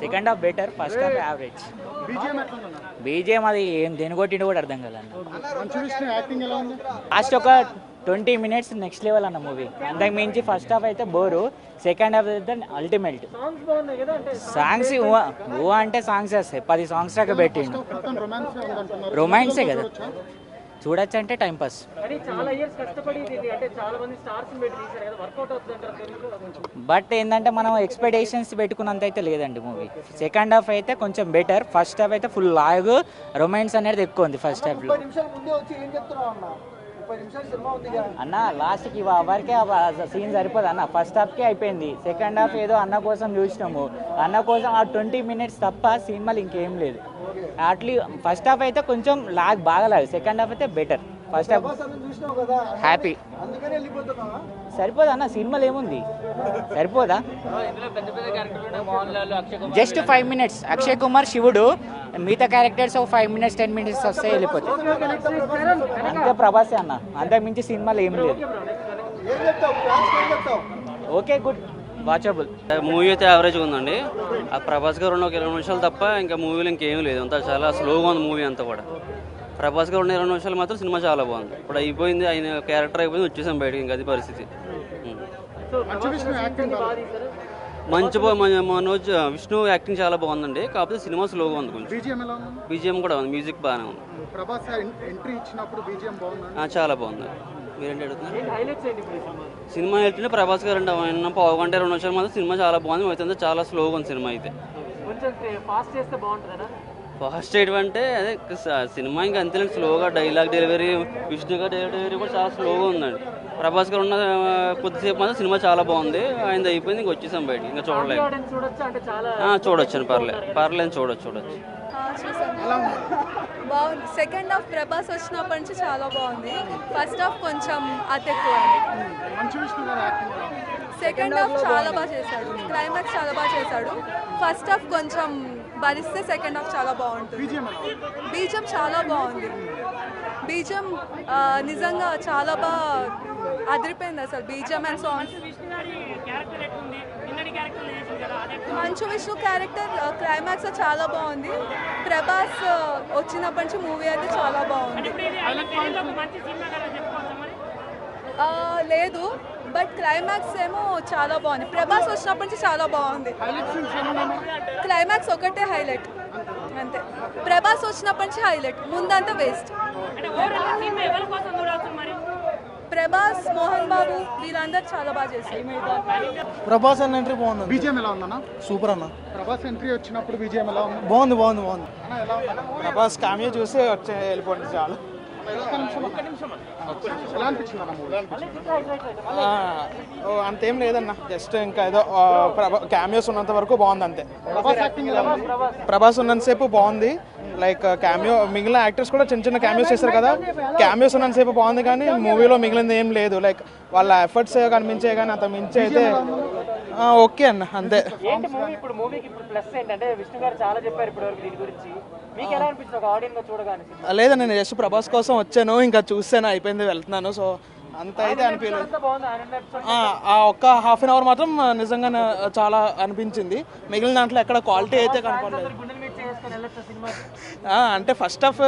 Second half better, first half average. BGM అది ఏం దేనికొట్టిండో కూడా అర్థం కాదు లాస్ట్ ఒక 20 minutes నెక్స్ట్ లెవెల్ అన్న మూవీ. అంతకు మించి ఫస్ట్ హాఫ్ అయితే బోరు, సెకండ్ హాఫ్ అయితే అల్టిమేట్. సాంగ్స్ ఊ అంటే సాంగ్స్ వస్తాయి, 10 songs దాకా పెట్టిండు. రొమాన్సే కదా, చూడొచ్చు అంటే టైంపాస్. బట్ ఏంటంటే మనం ఎక్స్పెక్టేషన్స్ పెట్టుకున్నంత అయితే లేదండి మూవీ. సెకండ్ హాఫ్ అయితే కొంచెం బెటర్, ఫస్ట్ హాఫ్ అయితే ఫుల్ లాగ్, రొమాన్స్ అనేది ఎక్కువ ఉంది ఫస్ట్ హాఫ్లో. అన్న లాస్ట్కి వరకే సీన్ సరిపోదు అన్న, ఫస్ట్ హాఫ్కే అయిపోయింది. సెకండ్ హాఫ్ ఏదో అన్న కోసం చూసినాము, అన్న కోసం ఆ 20 minutes తప్ప సినిమాలు ఇంకేం లేదు. అట్లీ ఫస్ట్ హాఫ్ అయితే కొంచెం లాగ్ బాగా లాగ్, సెకండ్ హాఫ్ అయితే బెటర్. ఫస్ట్ హాఫ్ హ్యాపీ సరిపోదా అన్న, సినిమాలు ఏముంది సరిపోదా? జస్ట్ 5 minutes అక్షయ్ కుమార్ శివుడు, మిగతా క్యారెక్టర్స్ 5 minutes 10 minutes వస్తే వెళ్ళిపోతాయి అంతే. ప్రభాసే అన్న, అంతకు మించి సినిమాలు ఏం లేదు. ఓకే గుడ్ వాచబుల్ మూవీ అయితే యావరేజ్గా ఉందండి. ఆ ప్రభాస్ గారు ఉన్న ఒక 20 నిమిషాలు తప్ప ఇంకా మూవీలో ఇంకేం లేదు, అంతా చాలా స్లోగా ఉంది మూవీ అంతా కూడా. ప్రభాస్ గారు ఉన్న 20 నిమిషాలు మాత్రం సినిమా చాలా బాగుంది. ఇప్పుడు అయిపోయింది, ఆయన క్యారెక్టర్ అయిపోయింది, వచ్చేసాం బయటకి, ఇంకా అది పరిస్థితి. మనోజ్ విష్ణు యాక్టింగ్ చాలా బాగుందండి, కాకపోతే సినిమా స్లోగా ఉంది కొంచెం. బీజిఎం కూడా ఉంది, మ్యూజిక్ బాగానే ఉంది, చాలా బాగుంది. మీరేంటి అడుగుతున్నారు? సినిమా వెళ్తుంటే ప్రభాస్ గారు అంటే ఆయన 1.5 2 నిమిషాలు మాత్రం సినిమా చాలా బాగుంది, అయితే చాలా స్లోగా ఉంది సినిమా అయితే. ఫాస్ట్ చేయడం అంటే అదే సినిమా ఇంకా అంతే స్లోగా, డైలాగ్ డెలివరీ, విష్ణు గారు డెలివరీ కూడా చాలా స్లోగా ఉందండి. ప్రభాస్ గారు ఉన్న కొద్దిసేపు మాత్రం సినిమా చాలా బాగుంది, ఆయన అయిపోయింది, ఇంక వచ్చేసాం బయటికి, ఇంకా చూడలేదు. చూడొచ్చు అని పర్లేదు చూడొచ్చు. బాగుంది. సెకండ్ హాఫ్ ప్రభాస్ వచ్చినప్పటి నుంచి చాలా బాగుంది, ఫస్ట్ హాఫ్ కొంచెం అతెక్కువ. సెకండ్ హాఫ్ చాలా బాగా చేశాడు, క్లైమాక్స్ చాలా బాగా చేశాడు. ఫస్ట్ హాఫ్ కొంచెం భరిస్తే సెకండ్ హాఫ్ చాలా బాగుంటుంది. బీజిఎం చాలా బాగుంది, బీజిఎం నిజంగా చాలా బాగా అదిరిపోయింది అసలు. BGM and songs, Manchu Vishnu character climax చాలా బాగుంది. ప్రభాస్ వచ్చినప్పటి నుంచి మూవీ అయితే చాలా బాగుంది. లేదు బట్ క్లైమాక్స్ ఏమో చాలా బాగుంది. ప్రభాస్ వచ్చినప్పటి నుంచి చాలా బాగుంది. క్లైమాక్స్ ఒకటే హైలైట్ అంతే, ప్రభాస్ వచ్చినప్పటి నుంచి హైలైట్, ముందంతా వేస్ట్. ప్రభాస్, మోహన్ బాబు వీళ్ళందరూ చాలా బాగా చేశారు. ప్రభాస్ అన్న ఎంట్రీ బాగుంది. బీజిఎం ఎలా ఉందన్న? సూపర్ అన్న. ప్రభాస్ ఎంట్రీ వచ్చినప్పుడు బీజిఎం ఎలా ఉంది? బాగుంది. ప్రభాస్ కామియో చూసి వెళ్ళిపోండి చాలు. ఎలా అనిపించింది అన్న మూవీ? అంతేం లేదన్న, జస్ట్ ఇంకా ఏదో క్యామియోస్ ఉన్నంత వరకు బాగుంది అంతే. ప్రభాస్ యాక్టింగ్ ఎలా ఉంది? ప్రభాస్ ఉన్నంతసేపు బాగుంది, లైక్ క్యామియో మిగిలిన యాక్టర్స్ కూడా చిన్న చిన్న క్యామియోస్ చేస్తారు కదా, క్యామియోస్ ఉన్నంతసేపు బాగుంది, కానీ మూవీలో మిగిలింది ఏం లేదు. లైక్ వాళ్ళ ఎఫర్ట్స్ కనిపించే కానీ అంత మించి అయితే ఓకే అన్న అంతే. లేదా నేను జస్ట్ ప్రభాస్ కోసం వచ్చాను, ఇంకా చూసాను అయిపోయింది వెళ్తున్నాను, సో అంత అయితే అనిపించలేదు. ఆ ఒక్క హాఫ్ అన్ అవర్ మాత్రం నిజంగా చాలా అనిపించింది, మిగిలిన దాంట్లో ఎక్కడ క్వాలిటీ అయితే కనపడలేదు. అంటే ఫస్ట్ హాఫ్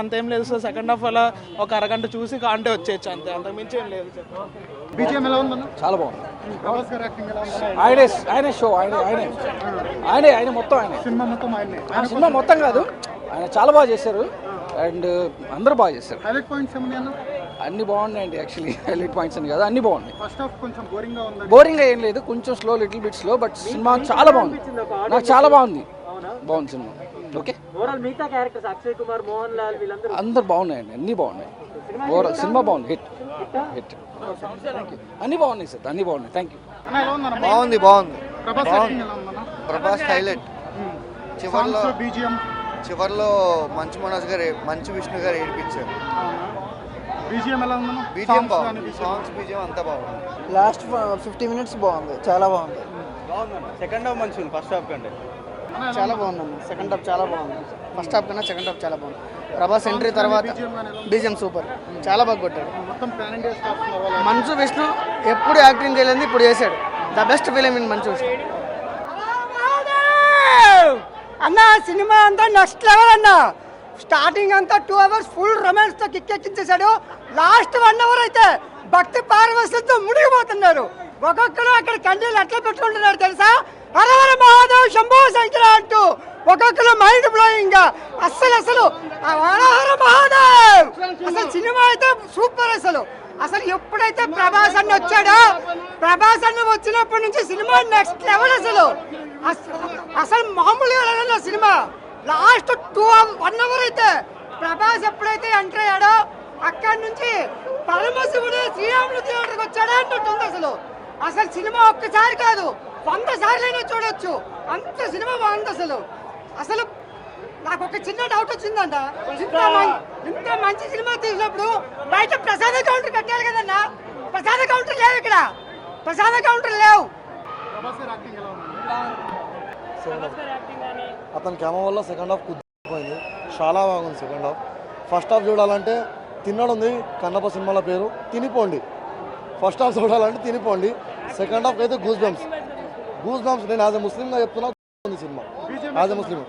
అంతేం లేదు, సో సెకండ్ హాఫ్ అలా ఒక అరగంట చూసి కాంటే వచ్చేయచ్చు అంతే, అంతకు మించి ఏం లేదు. బీజిఎం ఎలా ఉందన్న? చాలా బాగుంది. ప్రభాస్ గారి యాక్టింగ్ ఎలా ఉంది? ఆయనే షో, ఆయన మొత్తం ఆయన సినిమా మొత్తం ఆయనే? సినిమా మొత్తం కాదు, ఆయన చాలా బాగా చేశారు అండ్ అందరూ బాగా చేశారు. హైలైట్ పాయింట్స్ ఏమన్నా అన్న? అన్ని బాగున్నాయండి, యాక్చువల్లీ హైలైట్ పాయింట్స్ అని కదా, అన్ని బాగున్నాయి. ఫస్ట్ హాఫ్ కొంచెం బోరింగ్ గా ఉంది. బోరింగ్ ఏం లేదు, కొంచెం slow, little bit slow, but cinema చాలా బాగుంది, నాకు చాలా బాగుంది సినిమా. ఓకే, మిగతా క్యారెక్టర్స్ అక్షయ్ కుమార్, మోహన్ లాల్ వీళ్ళందరూ అందరు బాగున్నాయండి, అన్ని బాగున్నాయి. ఓవరాల్ సినిమా బాగుంది, హిట్. అన్ని బాగున్నాయి సార్, అన్ని బాగున్నాయి. Thank you. బాగుంది. ప్రభాస్ యాక్టింగ్ ఎలా ఉందన్న? ప్రభాస్ హైలైట్. చివర్లో బీజిఎం, చివర్లో మంచు విష్ణు గారు ఏడిపించారు. బీజిఎం ఎలా ఉందన్న? బీజిఎం బాగుంది, సాంగ్స్ బీజిఎం అంతా బాగుంది. లాస్ట్ 50 minutes బాగుంది, చాలా బాగుంది. సెకండ్ హాఫ్ మంచిగా ఉంది ఫస్ట్ హాఫ్ కంటే. చాలా బాగుందండి, సెకండ్ హాఫ్ చాలా బాగుంది, ఫస్ట్ హాఫ్ కన్నా సెకండ్ హాఫ్ చాలా బాగుంది. ప్రభాస్ ఎంట్రీ తర్వాత బీజిఎం సూపర్, చాలా బాగా కొట్టాడు. మొత్తం ప్లాన్ ఇండియా స్టాఫ్ ఉన్నారు. మంచు విష్ణు ఎప్పుడు యాక్టింగ్ చేయలేదు, ఇప్పుడు చేశాడు. The best film in Manchu Vishnu. అన్న సినిమా అంతా నెక్స్ట్ లెవెల్ అన్న. స్టార్టింగ్ అంతా 2 hours ఫుల్ రొమాన్స్ తో కిక్కెక్కించేశాడు. లాస్ట్ 1 hour అయితే భక్తి పారవశ్యంతో మునిగిపోతున్నారు. ఒక్కొక్కరు అక్కడ కండీలు ఎట్లా పెట్టుకుంటున్నారు తెలుసా? హరహర మహాదేవ్ శంభో శంకర అంటూ ఒక్కొక్కరు మైండ్ బ్లోయింగ్ గా అసలు హరహర మహాదేవ్. అసలు సినిమా అయితే సూపర్. అసలు ఎప్పుడైతే ప్రభాస్ అన్న వచ్చాడో, ప్రభాస్ అన్న వచ్చినప్పటి నుంచి సినిమా నెక్స్ట్ లెవెల్. అసలు మామూలుగా లేదన్న సినిమా. లాస్ట్ 1 hour అయితే ప్రభాస్ ఎప్పుడైతే ఎంటర్ అయ్యాడో అక్కడి నుంచి పరమశివుడు శ్రీరాముడు థియేటర్కి వచ్చాడా అన్నట్టుంది. అసలు సినిమా ఒక్కసారి కాదు 100 సార్లైనా చూడొచ్చు, అంత సినిమా బాగుంది. అసలు నాకు ఒక చిన్న డౌట్ వచ్చిందంట. ఇంత మంచి సినిమా తీసినప్పుడు బయట ప్రసాద కౌంటర్ కట్టాలి కదన్నా. ప్రసాద కౌంటర్ లేవు, ఇక్కడ ప్రసాద కౌంటర్ లేవు. ప్రభాస్ గారి యాక్టింగ్ ఎలా ఉందండి? అతని కెమెరా వల్ల సెకండ్ హాఫ్ కుదిరిపోయింది. చాలా బాగుంది సెకండ్ హాఫ్. ఫస్ట్ హాఫ్ చూడాలంటే తిన్నడుంది కన్నప్ప సినిమాల పేరు, తినిపోండి. ఫస్ట్ హాఫ్ చూడాలంటే తినిపోండి. సెకండ్ హాఫ్ అయితే గూస్ బంప్స్. నేను యాజ్ ఎ ముస్లింగా చెప్తున్నా సినిమా. యాజ్ ఎ ముస్లిం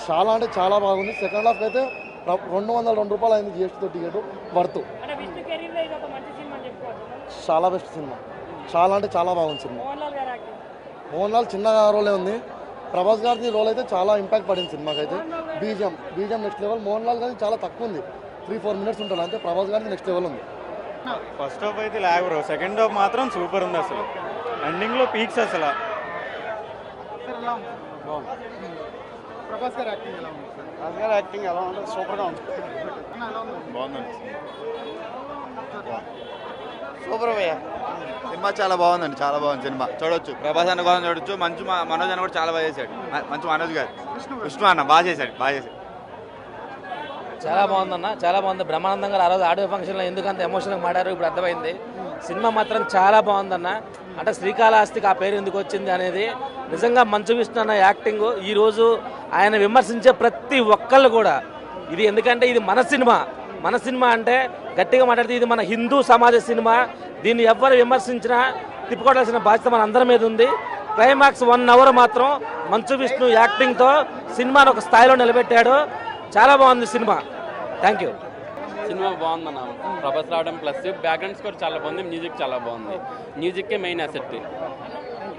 చాలా అంటే చాలా బాగుంది. సెకండ్ హాఫ్ అయితే 202 రూపాయలు అయింది జిఎస్టీతో టికెట్. వర్త్. చాలా బెస్ట్ సినిమా. చాలా అంటే చాలా బాగుంది సినిమా. మోహన్ లాల్ చిన్న రోలే ఉంది. ప్రభాస్ గారి రోల్ అయితే చాలా ఇంపాక్ట్ పడింది సినిమాకి అయితే. బీజం నెక్స్ట్ లెవెల్. మోహన్ లాల్ గారి చాలా తక్కువ ఉంది, 3-4 minutes ఉంటుంది అంతే. ప్రభాస్ గారికి నెక్స్ట్ లెవెల్ ఉంది. ఫస్ట్ హాఫ్ అయితే లాగ్ బ్రో, సెకండ్ హాఫ్ మాత్రం సూపర్ ఉంది. అసలు ఎండింగ్లో పీక్స్. అసలు సార్ ఎలా ఉంది? ప్రభాస్ గారి యాక్టింగ్ ఎలా ఉంది? ప్రభాస్ గారి యాక్టింగ్ ఎలా ఉంటుంది? సూపర్గా ఉంది. అన్న ఎలా ఉంది? బాగుందండి. సూపర్ భయ్య. సినిమా చాలా బాగుందండి, చాలా బాగుంది సినిమా. చూడొచ్చు, ప్రభాస్ అన్న కోసం చూడొచ్చు. మంచి మనోజ్ అన్న కూడా చాలా బాగా చేశాడు. మంచి మనోజ్ గారు, విష్ణు అన్న బాగా చేశాడు. చాలా బాగుందన్న, చాలా బాగుంది. బ్రహ్మానందం గారు ఆ రోజు ఆడియో ఫంక్షన్లో ఎందుకంత ఎమోషనల్గా మాడారు ఇప్పుడు అర్థమైంది. సినిమా మాత్రం చాలా బాగుందన్న. అంటే శ్రీకాళహస్తికి ఆ పేరు ఎందుకు వచ్చింది అనేది నిజంగా మంచు విష్ణు అన్న యాక్టింగ్. ఈరోజు ఆయన విమర్శించే ప్రతి ఒక్కళ్ళు కూడా ఇది, ఎందుకంటే ఇది మన సినిమా అంటే గట్టిగా మాట్లాడితే ఇది మన హిందూ సమాజ సినిమా. దీన్ని ఎవ్వరు విమర్శించినా తిప్పుకోవాల్సిన బాధ్యత మన అందరి మీద ఉంది. క్లైమాక్స్ 1 hour మాత్రం మంచు విష్ణు యాక్టింగ్తో సినిమాను ఒక స్థాయిలో నిలబెట్టాడు. చాలా బాగుంది సినిమా. Thank you. సినిమా బాగుందన్న. ప్రభాస్ రావడం ప్లస్ బ్యాక్గ్రౌండ్ స్కోర్ చాలా బాగుంది. మ్యూజిక్ చాలా బాగుంది. మ్యూజిక్కే మెయిన్ అసెట్.